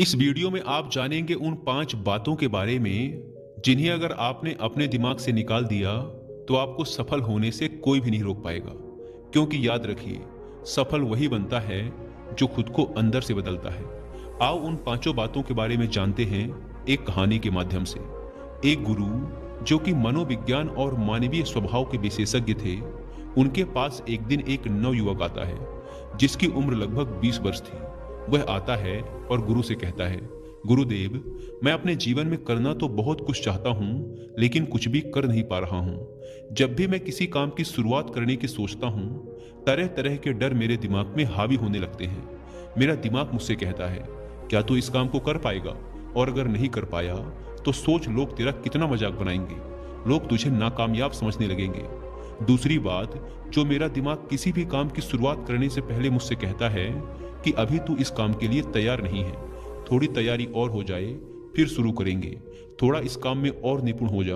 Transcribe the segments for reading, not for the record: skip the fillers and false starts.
इस वीडियो में आप जानेंगे उन 5 बातों के बारे में जिन्हें अगर आपने अपने दिमाग से निकाल दिया तो आपको सफल होने से कोई भी नहीं रोक पाएगा। क्योंकि याद रखिए, सफल वही बनता है जो खुद को अंदर से बदलता है। आओ उन 5 बातों के बारे में जानते हैं एक कहानी के माध्यम से। एक गुरु जो कि मनोविज्ञान और मानवीय स्वभाव के विशेषज्ञ थे, उनके पास एक दिन एक नवयुवक आता है जिसकी उम्र लगभग 20 वर्ष थी। वह आता है और गुरु से कहता है, गुरुदेव, मैं अपने जीवन में करना तो बहुत कुछ चाहता हूँ, लेकिन कुछ भी कर नहीं पा रहा हूँ। जब भी मैं किसी काम की शुरुआत करने की सोचता हूँ, तरह तरह के डर मेरे दिमाग में हावी होने लगते हैं। मेरा दिमाग मुझसे कहता है, क्या तू इस काम को कर पाएगा? और अगर नहीं कर पाया तो सोच लोग तेरा कितना मजाक बनाएंगे, लोग तुझे नाकामयाब समझने लगेंगे। दूसरी बात जो मेरा दिमाग किसी भी काम की शुरुआत करने से पहले मुझसे कहता है कि अभी तू इस काम के लिए तैयार नहीं है, थोड़ी तैयारी और हो जाए फिर शुरू करेंगे, थोड़ा इस काम में और निपुण हो जा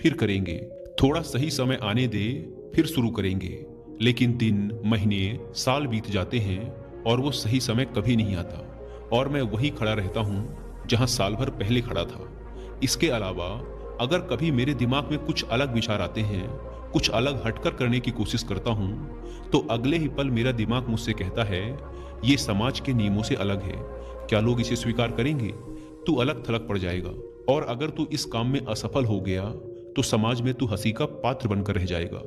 फिर करेंगे, थोड़ा सही समय आने दे फिर शुरू करेंगे। लेकिन दिन, महीने, साल बीत जाते हैं और वो सही समय कभी नहीं आता और मैं वहीं खड़ा रहता हूँ जहां साल भर पहले खड़ा था। इसके अलावा अगर कभी मेरे दिमाग में कुछ अलग विचार आते हैं, कुछ अलग हटकर करने की कोशिश करता हूं, तो अगले ही पल मेरा दिमाग मुझसे कहता है, ये समाज के नियमों से अलग है, क्या लोग इसे स्वीकार करेंगे? तू अलग थलग पड़ जाएगा और अगर तू इस काम में असफल हो गया तो समाज में तू हंसी का पात्र बनकर रह जाएगा।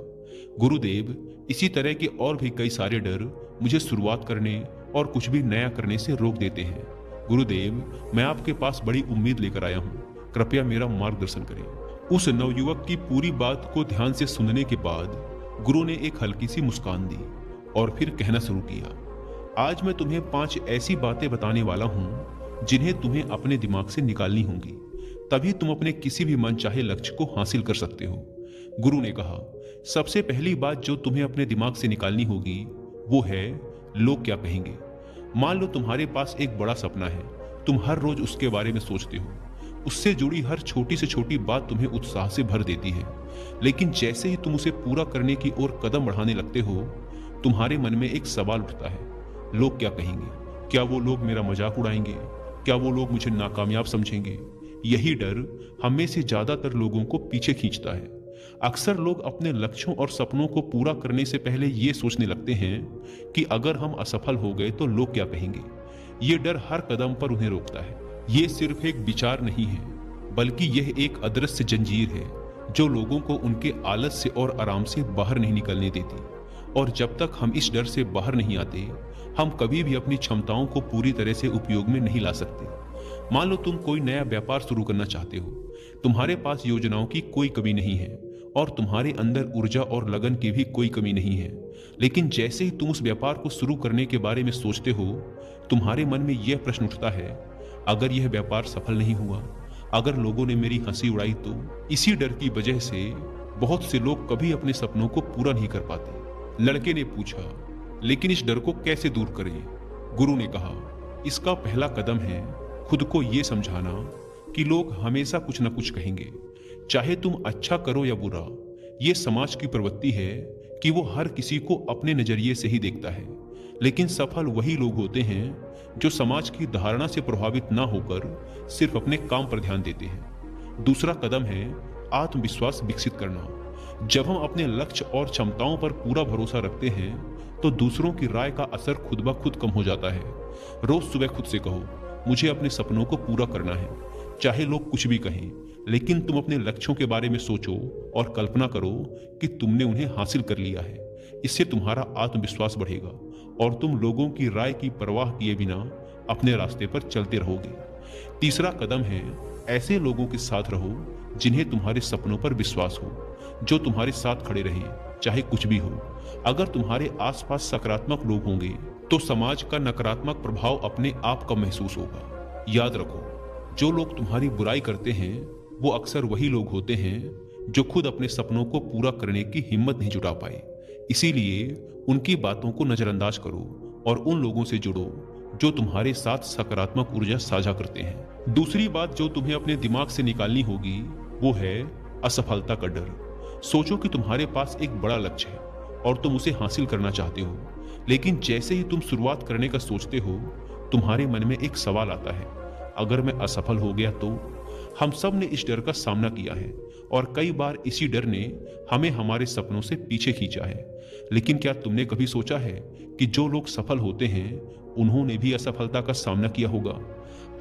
गुरुदेव, इसी तरह के और भी कई सारे डर मुझे शुरुआत करने और कुछ भी नया करने से रोक देते हैं। गुरुदेव, मैं आपके पास बड़ी उम्मीद लेकर आया हूँ, कृपया मेरा मार्गदर्शन करें। उस नवयुवक की पूरी बात को ध्यान से सुनने के बाद गुरु ने एक हल्की सी मुस्कान दी और फिर कहना शुरू किया, आज मैं तुम्हें 5 ऐसी बातें बताने वाला हूं जिन्हें तुम्हें अपने दिमाग से निकालनी होंगी, तभी तुम अपने किसी भी मनचाहे लक्ष्य को हासिल कर सकते हो। गुरु ने कहा, सबसे पहली बात जो तुम्हें अपने दिमाग से निकालनी होगी वो है, लोग क्या कहेंगे। मान लो तुम्हारे पास एक बड़ा सपना है, तुम हर रोज उसके बारे में सोचते हो, उससे जुड़ी हर छोटी से छोटी बात तुम्हें उत्साह से भर देती है, लेकिन जैसे ही तुम उसे पूरा करने की ओर कदम बढ़ाने लगते हो, तुम्हारे मन में एक सवाल उठता है, लोग क्या कहेंगे? क्या वो लोग मेरा मजाक उड़ाएंगे? क्या वो लोग मुझे नाकामयाब समझेंगे? यही डर हमें से ज्यादातर लोगों को पीछे खींचता है। अक्सर लोग अपने लक्ष्यों और सपनों को पूरा करने से पहले ये सोचने लगते हैं कि अगर हम असफल हो गए तो लोग क्या कहेंगे। ये डर हर कदम पर उन्हें रोकता है। ये सिर्फ एक विचार नहीं है, बल्कि यह एक अदृश्य जंजीर है जो लोगों को उनके आलस से और आराम से बाहर नहीं निकलने देती। और जब तक हम इस डर से बाहर नहीं आते, हम कभी भी अपनी क्षमताओं को पूरी तरह से उपयोग में नहीं ला सकते। मान लो तुम कोई नया व्यापार शुरू करना चाहते हो, तुम्हारे पास योजनाओं की कोई कमी नहीं है और तुम्हारे अंदर ऊर्जा और लगन की भी कोई कमी नहीं है, लेकिन जैसे ही तुम उस व्यापार को शुरू करने के बारे में सोचते हो, तुम्हारे मन में यह प्रश्न उठता है, अगर यह व्यापार सफल नहीं हुआ, अगर लोगों ने मेरी हंसी उड़ाई तो। इसी डर की वजह से बहुत से लोग कभी अपने सपनों को पूरा नहीं कर पाते। लड़के ने पूछा, लेकिन इस डर को कैसे दूर करें? गुरु ने कहा, इसका पहला कदम है खुद को यह समझाना कि लोग हमेशा कुछ न कुछ कहेंगे, चाहे तुम अच्छा करो या बुरा। यह समाज की प्रवृत्ति है कि वो हर किसी को अपने नजरिए से ही देखता है, लेकिन सफल वही लोग होते हैं जो समाज की धारणा से प्रभावित ना होकर सिर्फ अपने काम पर ध्यान देते हैं। दूसरा कदम है आत्मविश्वास विकसित करना। जब हम अपने लक्ष्य और क्षमताओं पर पूरा भरोसा रखते हैं तो दूसरों की राय का असर खुद ब खुद कम हो जाता है। रोज सुबह खुद से कहो, मुझे अपने सपनों को पूरा करना है, चाहे लोग कुछ भी कहें, लेकिन तुम अपने लक्ष्यों के बारे में सोचो और कल्पना करो कि तुमने उन्हें हासिल कर लिया है। इससे तुम्हारा आत्मविश्वास बढ़ेगा और तुम लोगों की राय की परवाह किए बिना अपने रास्ते पर चलते रहोगे। तीसरा कदम है, ऐसे लोगों के साथ रहो जिन्हें तुम्हारे सपनों पर विश्वास हो, जो तुम्हारे साथ खड़े रहें, चाहे कुछ भी हो। अगर तुम्हारे आसपास सकारात्मक लोग होंगे तो समाज का नकारात्मक प्रभाव अपने आप कम महसूस होगा। याद रखो, जो लोग तुम्हारी बुराई करते हैं वो अक्सर वही लोग होते हैं जो खुद अपने सपनों को पूरा करने की हिम्मत नहीं जुटा पाए। इसीलिए उनकी बातों को नजरअंदाज करो और उन लोगों से जुड़ो जो तुम्हारे साथ सकारात्मक ऊर्जा साझा करते हैं। दूसरी बात जो तुम्हें अपने दिमाग से निकालनी होगी वो है असफलता का डर। सोचो कि तुम्हारे पास एक बड़ा लक्ष्य है और तुम उसे हासिल करना चाहते हो, लेकिन जैसे ही तुम शुरुआत करने का सोचते हो, तुम्हारे मन में एक सवाल आता है, अगर मैं असफल हो गया तो? हम सब ने इस डर का सामना किया है और कई बार इसी डर ने हमें हमारे सपनों से पीछे खींचा है। लेकिन क्या तुमने कभी सोचा है कि जो लोग सफल होते हैं उन्होंने भी असफलता का सामना किया होगा?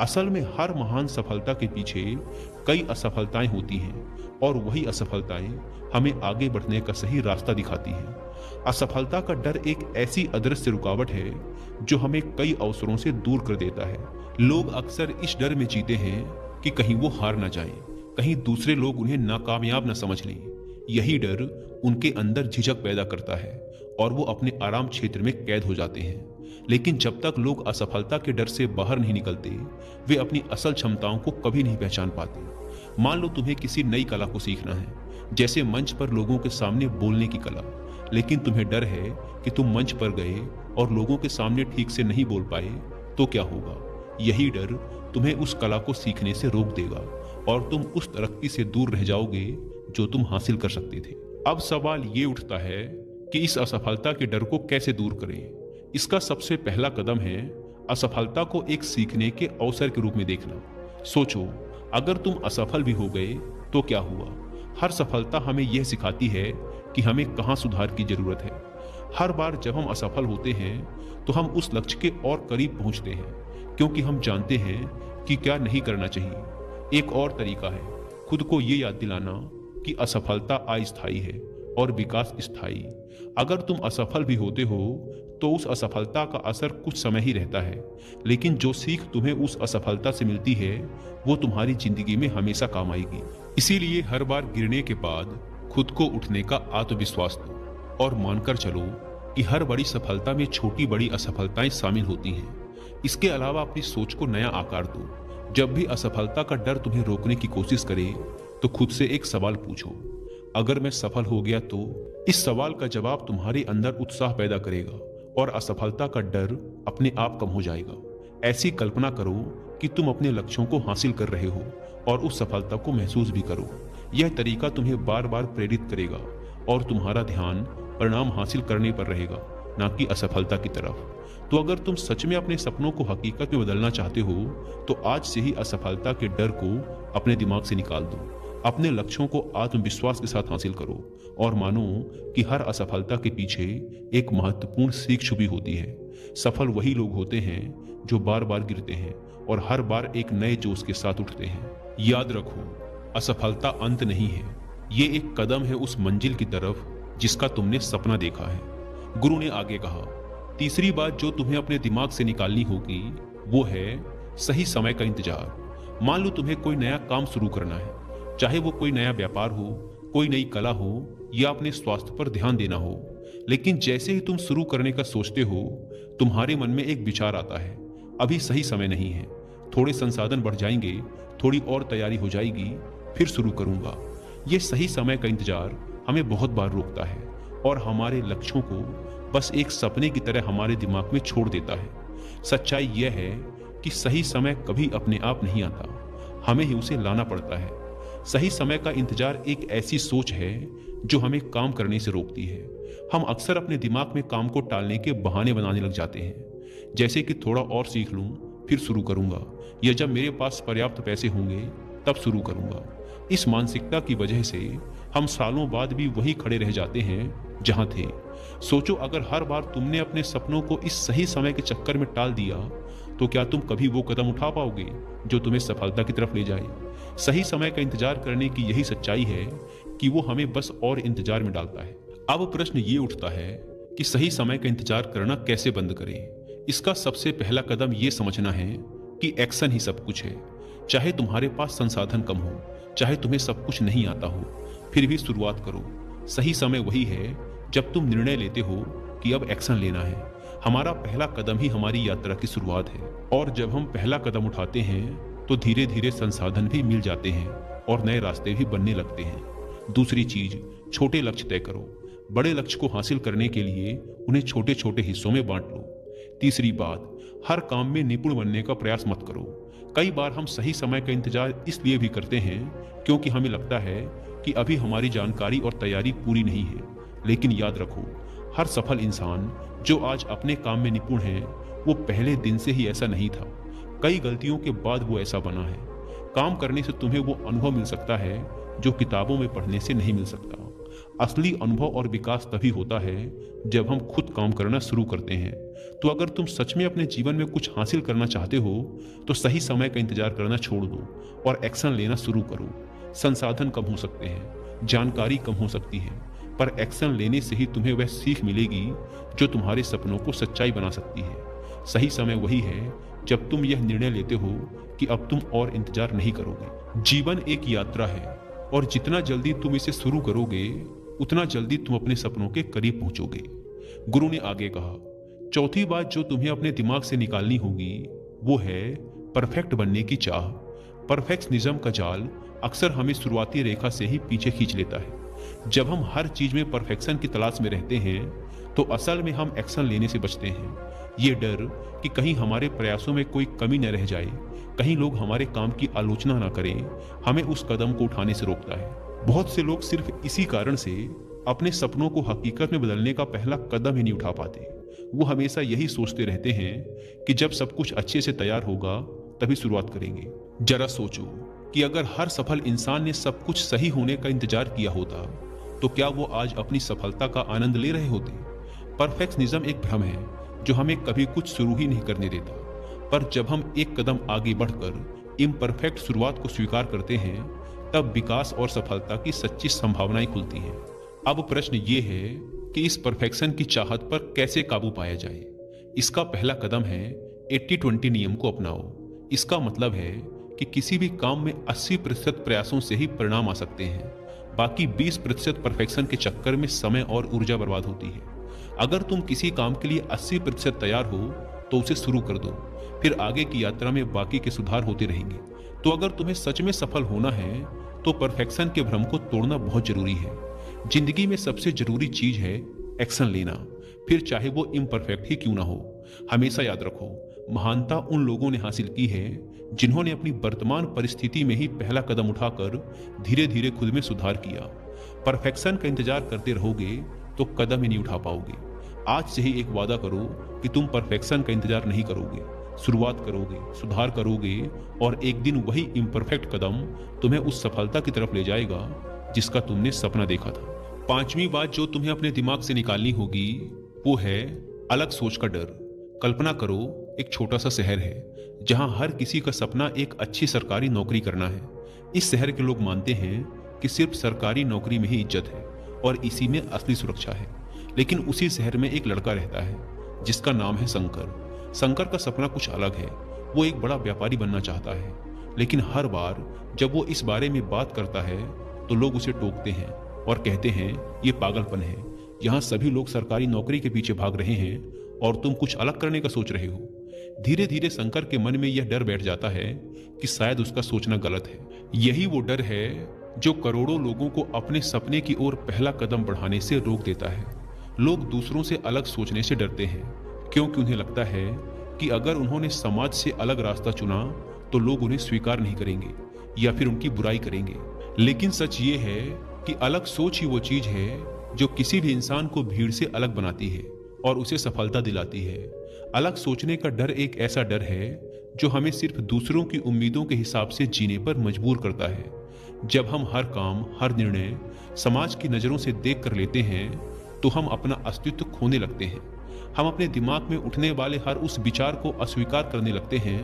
असल में हर महान सफलता के पीछे कई असफलताएं होती हैं और वही असफलताएं हमें आगे बढ़ने का सही रास्ता दिखाती हैं। असफलता का डर एक ऐसी अदृश्य रुकावट है जो हमें कई अवसरों से दूर कर देता है। लोग अक्सर इस डर में जीते हैं कि कहीं वो हार ना जाए, कहीं दूसरे लोग उन्हें नाकामयाब न समझ लें। यही डर उनके अंदर झिझक पैदा करता है और वो अपने आराम क्षेत्र में कैद हो जाते हैं। लेकिन जब तक लोग असफलता के डर से बाहर नहीं निकलते, वे अपनी असल क्षमताओं को कभी नहीं पहचान पाते। मान लो तुम्हें किसी नई कला को सीखना है, जैसे मंच पर लोगों के सामने बोलने की कला, लेकिन तुम्हें डर है कि तुम मंच पर गए और लोगों के सामने ठीक से नहीं बोल पाए तो क्या होगा। यही डर तुम्हें उस कला को सीखने से रोक देगा और तुम उस तरक्की से दूर रह जाओगे जो तुम हासिल कर सकते थे। अब सवाल ये उठता है कि इस असफलता के डर को कैसे दूर करें। इसका सबसे पहला कदम है असफलता को एक सीखने के अवसर के रूप में देखना। सोचो, अगर तुम असफल भी हो गए तो क्या हुआ। हर सफलता हमें यह सिखाती है कि हमें कहाँ सुधार की जरूरत है। हर बार जब हम असफल होते हैं तो हम उस लक्ष्य के और करीब पहुंचते हैं, क्योंकि हम जानते हैं कि क्या नहीं करना चाहिए। एक और तरीका है खुद को ये याद दिलाना कि असफलता अस्थायी है और विकास स्थायी। अगर तुम असफल भी होते हो तो उस असफलता का असर कुछ समय ही रहता है, लेकिन जो सीख तुम्हें उस असफलता से मिलती है वो तुम्हारी जिंदगी में हमेशा काम आएगी। इसीलिए हर बार गिरने के बाद खुद को उठने का आत्मविश्वास दो और मानकर चलो कि हर बड़ी सफलता में छोटी बड़ी असफलताएं शामिल होती हैं। इसके अलावा अपनी सोच को नया आकार दो। जब भी असफलता का डर तुम्हें रोकने की कोशिश करे तो खुद से एक सवाल पूछो, अगर मैं सफल हो गया तो? इस सवाल का जवाब तुम्हारे अंदर उत्साह पैदा करेगा और असफलता का डर अपने आप कम हो जाएगा। ऐसी कल्पना करो कि तुम अपने लक्ष्यों को हासिल कर रहे हो और उस सफलता को महसूस भी करो। यह तरीका तुम्हें बार बार प्रेरित करेगा और तुम्हारा ध्यान परिणाम हासिल करने पर रहेगा, ना कि असफलता की तरफ। तो अगर तुम सच में अपने सपनों को हकीकत में बदलना चाहते हो तो आज से ही असफलता के डर को अपने दिमाग से निकाल दो। अपने लक्ष्यों को आत्मविश्वास के साथ हासिल करो और मानो कि हर असफलता के पीछे एक महत्वपूर्ण सीख छुपी होती है। सफल वही लोग होते हैं जो बार बार गिरते हैं और हर बार एक नए जोश के साथ उठते हैं। याद रखो, असफलता अंत नहीं है, ये एक कदम है उस मंजिल की तरफ जिसका तुमने सपना देखा है। गुरु ने आगे कहा, तीसरी बात जो तुम्हें अपने दिमाग से निकालनी होगी वो है सही समय का इंतजार। मान लो तुम्हें कोई नया काम शुरू करना है, चाहे वो कोई नया व्यापार हो, कोई नई कला हो या अपने स्वास्थ्य पर ध्यान देना हो। लेकिन जैसे ही तुम शुरू करने का सोचते हो तुम्हारे मन में एक विचार आता है, अभी सही समय नहीं है, थोड़े संसाधन बढ़ जाएंगे, थोड़ी और तैयारी हो जाएगी, फिर शुरू करूंगा। ये सही समय का इंतजार हमें बहुत बार रोकता है और हमारे लक्ष्यों को बस एक सपने की तरह हमारे दिमाग में छोड़ देता है। सच्चाई यह है कि सही समय कभी अपने आप नहीं आता, हमें ही उसे लाना पड़ता है। सही समय का इंतजार एक ऐसी सोच है जो हमें काम करने से रोकती है। हम अक्सर अपने दिमाग में काम को टालने के बहाने बनाने लग जाते हैं, जैसे कि थोड़ा और सीख लूं फिर शुरू करूंगा, या जब मेरे पास पर्याप्त पैसे होंगे तब शुरू करूंगा। इस मानसिकता की वजह से हम सालों बाद भी वहीं खड़े रह जाते हैं जहां थे। सोचो, अगर हर बार तुमने अपने सपनों को इस सही समय के चक्कर में टाल दिया तो क्या तुम कभी वो कदम उठा पाओगे जो तुम्हें सफलता की तरफ ले जाए। सही समय का इंतजार करने की यही सच्चाई है कि वो हमें बस और इंतजार में डालता है। अब प्रश्न ये उठता है कि सही समय का इंतजार करना कैसे बंद करें। इसका सबसे पहला कदम ये समझना है कि एक्शन ही सब कुछ है। चाहे तुम्हारे पास संसाधन कम हो, चाहे तुम्हें सब कुछ नहीं आता हो, फिर भी शुरुआत करो। सही समय वही है जब तुम निर्णय लेते हो कि अब एक्शन लेना है। हमारा पहला कदम ही हमारी यात्रा की शुरुआत है, और जब हम पहला कदम उठाते हैं तो धीरे धीरे संसाधन भी मिल जाते हैं और नए रास्ते भी बनने लगते हैं। दूसरी चीज, छोटे लक्ष्य तय करो। बड़े लक्ष्य को हासिल करने के लिए उन्हें छोटे छोटे हिस्सों में बांट लो। तीसरी बात, हर काम में निपुण बनने का प्रयास मत करो। कई बार हम सही समय का इंतजार इसलिए भी करते हैं क्योंकि हमें लगता है कि अभी हमारी जानकारी और तैयारी पूरी नहीं है। लेकिन याद रखो, हर सफल इंसान जो आज अपने काम में निपुण है वो पहले दिन से ही ऐसा नहीं था। कई गलतियों के बाद वो ऐसा बना है। काम करने से तुम्हें वो अनुभव मिल सकता है जो किताबों में पढ़ने से नहीं मिल सकता। असली अनुभव और विकास तभी होता है जब हम खुद काम करना शुरू करते हैं। तो अगर तुम सच में अपने जीवन में कुछ हासिल करना चाहते हो तो सही समय का इंतजार करना छोड़ दो और एक्शन लेना शुरू करो। संसाधन कम हो सकते हैं, जानकारी कम हो सकती है, पर एक्शन लेने से ही तुम्हें वह सीख मिलेगी जो तुम्हारे सपनों को सच्चाई बना सकती है। सही समय वही है जब तुम यह निर्णय लेते हो कि अब तुम और इंतजार नहीं करोगे। जीवन एक यात्रा है और जितना जल्दी तुम इसे शुरू करोगे उतना जल्दी तुम अपने सपनों के करीब पहुंचोगे। गुरु ने आगे कहा, चौथी बात जो तुम्हें अपने दिमाग से निकालनी होगी वो है परफेक्ट बनने की चाह। परफेक्शनिज्म का जाल अक्सर हमें शुरुआती रेखा से ही पीछे खींच लेता है। जब हम हर चीज में परफेक्शन की तलाश में रहते हैं तो असल में हम एक्शन लेने से बचते हैं। ये डर कि कहीं हमारे प्रयासों में कोई कमी न रह जाए, कहीं लोग हमारे काम की आलोचना ना करें, हमें उस कदम को उठाने से रोकता है। बहुत से लोग सिर्फ इसी कारण से अपने सपनों को हकीकत में बदलने का पहला कदम ही नहीं उठा पाते। वो हमेशा यही सोचते रहते हैं कि जब सब कुछ अच्छे से तैयार होगा तभी शुरुआत करेंगे। जरा सोचो कि अगर हर सफल इंसान ने सब कुछ सही होने का इंतजार किया होता तो क्या वो आज अपनी सफलता का आनंद ले रहे होते? परफेक्शनिज्म एक भ्रम है जो हमें कभी कुछ शुरू ही नहीं करने देता, पर जब हम एक कदम आगे बढ़कर इम्परफेक्ट शुरुआत को स्वीकार करते हैं तब विकास और सफलता की सच्ची संभावनाएं खुलती हैं। अब प्रश्न ये है कि इस परफेक्शन की चाहत पर कैसे काबू पाया जाए। इसका पहला कदम है 80-20 नियम को अपनाओ। इसका मतलब है कि किसी भी काम में 80% प्रयासों से ही परिणाम आ सकते हैं, बाकी 20% परफेक्शन के चक्कर में समय और ऊर्जा बर्बाद होती है। अगर तुम किसी काम के लिए 80% तैयार हो तो उसे शुरू कर दो, फिर आगे की यात्रा में बाकी के सुधार होते रहेंगे। तो अगर तुम्हें सच में सफल होना है तो परफेक्शन के भ्रम को तोड़ना बहुत जरूरी है। जिंदगी में सबसे जरूरी चीज है एक्शन लेना, फिर चाहे वो इम्परफेक्ट ही क्यों ना हो। हमेशा याद रखो, महानता उन लोगों ने हासिल की है जिन्होंने अपनी वर्तमान परिस्थिति में ही पहला कदम उठाकर धीरे धीरे खुद में सुधार किया। परफेक्शन का इंतजार करते रहोगे तो कदम ही नहीं उठा पाओगे। आज से ही एक वादा करो कि तुम परफेक्शन का इंतजार नहीं करोगे, शुरुआत करोगे, सुधार करोगे और एक दिन वही इम्परफेक्ट कदम तुम्हें उस सफलता की तरफ ले जाएगा जिसका तुमने सपना देखा था। पांचवी बात जो तुम्हें अपने दिमाग से निकालनी होगी वो है अलग सोच का डर। कल्पना करो एक छोटा सा शहर है जहां हर किसी का सपना एक अच्छी सरकारी नौकरी करना है। इस शहर के लोग मानते हैं कि सिर्फ सरकारी नौकरी में ही इज्जत है और इसी में असली सुरक्षा है। लेकिन उसी शहर में एक लड़का रहता है जिसका नाम है शंकर। शंकर का सपना कुछ अलग है। वो एक बड़ा व्यापारी बनना चाहता है, लेकिन हर बार जब वो इस बारे में बात करता है तो लोग उसे टोकते हैं और कहते हैं ये पागलपन है, यहाँ सभी लोग सरकारी नौकरी के पीछे भाग रहे हैं और तुम कुछ अलग करने का सोच रहे हो। धीरे धीरे शंकर के मन में यह डर बैठ जाता है कि शायद उसका सोचना गलत है। यही वो डर है जो करोड़ों लोगों को अपने सपने की ओर पहला कदम बढ़ाने से रोक देता है। लोग दूसरों से अलग सोचने से डरते हैं क्योंकि उन्हें लगता है कि अगर उन्होंने समाज से अलग रास्ता चुना तो लोग उन्हें स्वीकार नहीं करेंगे या फिर उनकी बुराई करेंगे। लेकिन सच ये है कि अलग सोच ही वो चीज है जो किसी भी इंसान को भीड़ से अलग बनाती है और उसे सफलता दिलाती है। अलग सोचने का डर एक ऐसा डर है जो हमें सिर्फ दूसरों की उम्मीदों के हिसाब से जीने पर मजबूर करता है। जब हम हर काम, हर निर्णय समाज की नजरों से देख कर लेते हैं तो हम अपना अस्तित्व खोने लगते हैं। हम अपने दिमाग में उठने वाले हर उस विचार को अस्वीकार करने लगते हैं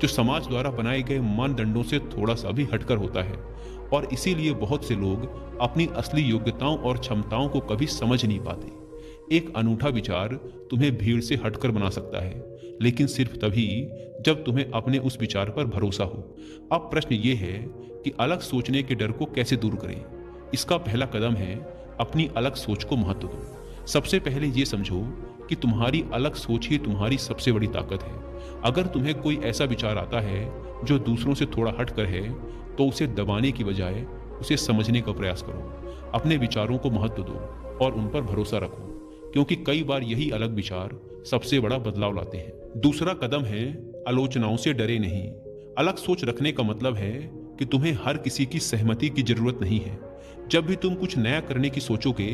जो समाज द्वारा बनाए गए मानदंडों से थोड़ा सा भी हटकर होता है। और इसीलिए बहुत से लोग अपनी असली योग्यताओं और क्षमताओं को कभी समझ नहीं पाते। एक अनूठा विचार तुम्हें भीड़ से हटकर बना सकता है, लेकिन सिर्फ तभी जब तुम्हें अपने उस विचार पर भरोसा हो। अब प्रश्न ये है कि अलग सोचने के डर को कैसे दूर करें। इसका पहला कदम है अपनी अलग सोच को महत्व दो। सबसे पहले ये समझो कि तुम्हारी अलग सोच ही तुम्हारी सबसे बड़ी ताकत है। अगर तुम्हें कोई ऐसा विचार आता है जो दूसरों से थोड़ा हटकर है तो उसे दबाने की बजाय उसे समझने का प्रयास करो। अपने विचारों को महत्व दो और उन पर भरोसा रखो, क्योंकि कई बार यही अलग विचार सबसे बड़ा बदलाव लाते हैं। दूसरा कदम है आलोचनाओं से डरे नहीं। अलग सोच रखने का मतलब है कि तुम्हें हर किसी की सहमति की जरूरत नहीं है। जब भी तुम कुछ नया करने की सोचोगे,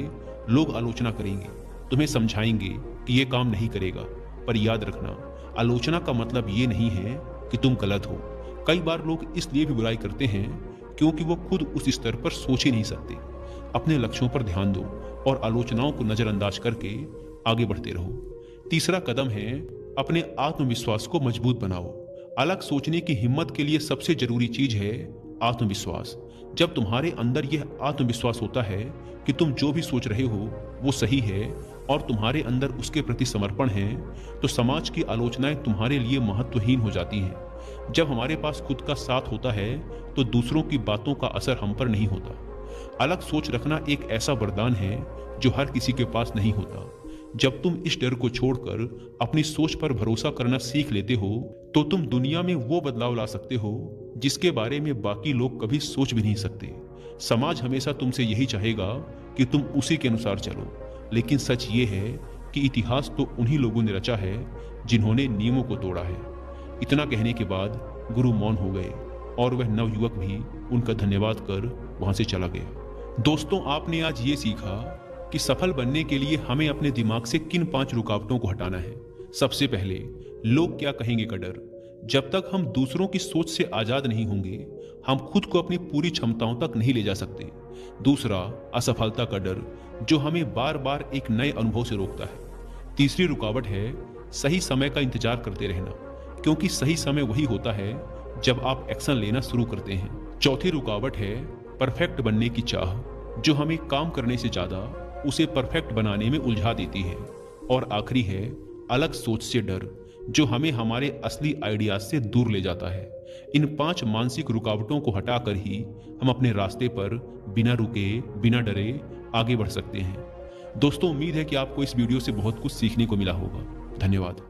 लोग आलोचना करेंगे, तुम्हें समझाएंगे कि यह काम नहीं करेगा। पर याद रखना, आलोचना का मतलब ये नहीं है कि तुम गलत हो। कई बार लोग इसलिए भी बुराई करते हैं क्योंकि वो खुद उस स्तर पर सोच ही नहीं सकते। अपने लक्ष्यों पर ध्यान दो और आलोचनाओं को नजरअंदाज करके आगे बढ़ते रहो। तीसरा कदम है अपने आत्मविश्वास को मजबूत बनाओ। अलग सोचने की हिम्मत के लिए सबसे जरूरी चीज है आत्मविश्वास। जब तुम्हारे अंदर यह आत्मविश्वास होता है कि तुम जो भी सोच रहे हो वो सही है और तुम्हारे अंदर उसके प्रति समर्पण है, तो समाज की आलोचनाएं तुम्हारे लिए महत्वहीन हो जाती हैं। जब हमारे पास खुद का साथ होता है तो दूसरों की बातों का असर हम पर नहीं होता। अलग सोच रखना एक ऐसा वरदान है जो हर किसी के पास नहीं होता। जब तुम इस डर को छोड़कर अपनी सोच पर भरोसा करना सीख लेते हो तो तुम दुनिया में वो बदलाव ला सकते हो जिसके बारे में बाकी लोग कभी सोच भी नहीं सकते। समाज हमेशा तुमसे यही चाहेगा कि तुम उसी के अनुसार चलो, लेकिन सच ये है कि इतिहास तो उन्हीं लोगों ने रचा है जिन्होंने नियमों को तोड़ा है। इतना कहने के बाद गुरु मौन हो गए और वह नवयुवक भी उनका धन्यवाद कर वहां से चला गया। दोस्तों, आपने आज ये सीखा कि सफल बनने के लिए हमें अपने दिमाग से किन 5 रुकावटों को हटाना है। सबसे पहले, लोग क्या कहेंगे का डर। जब तक हम दूसरों की सोच से आजाद नहीं होंगे, हम खुद को अपनी पूरी क्षमताओं तक नहीं ले जा सकते। दूसरा, असफलता का डर, जो हमें बार बार एक नए अनुभव से रोकता है। तीसरी रुकावट है सही समय का इंतजार करते रहना, क्योंकि सही समय वही होता है जब आप एक्शन लेना शुरू करते हैं। चौथी रुकावट है परफेक्ट बनने की चाह, जो हमें काम करने से ज्यादा उसे परफेक्ट बनाने में उलझा देती है। और आखिरी है अलग सोच से डर, जो हमें हमारे असली आइडियाज से दूर ले जाता है। इन 5 मानसिक रुकावटों को हटाकर ही हम अपने रास्ते पर बिना रुके, बिना डरे आगे बढ़ सकते हैं। दोस्तों, उम्मीद है कि आपको इस वीडियो से बहुत कुछ सीखने को मिला होगा। धन्यवाद।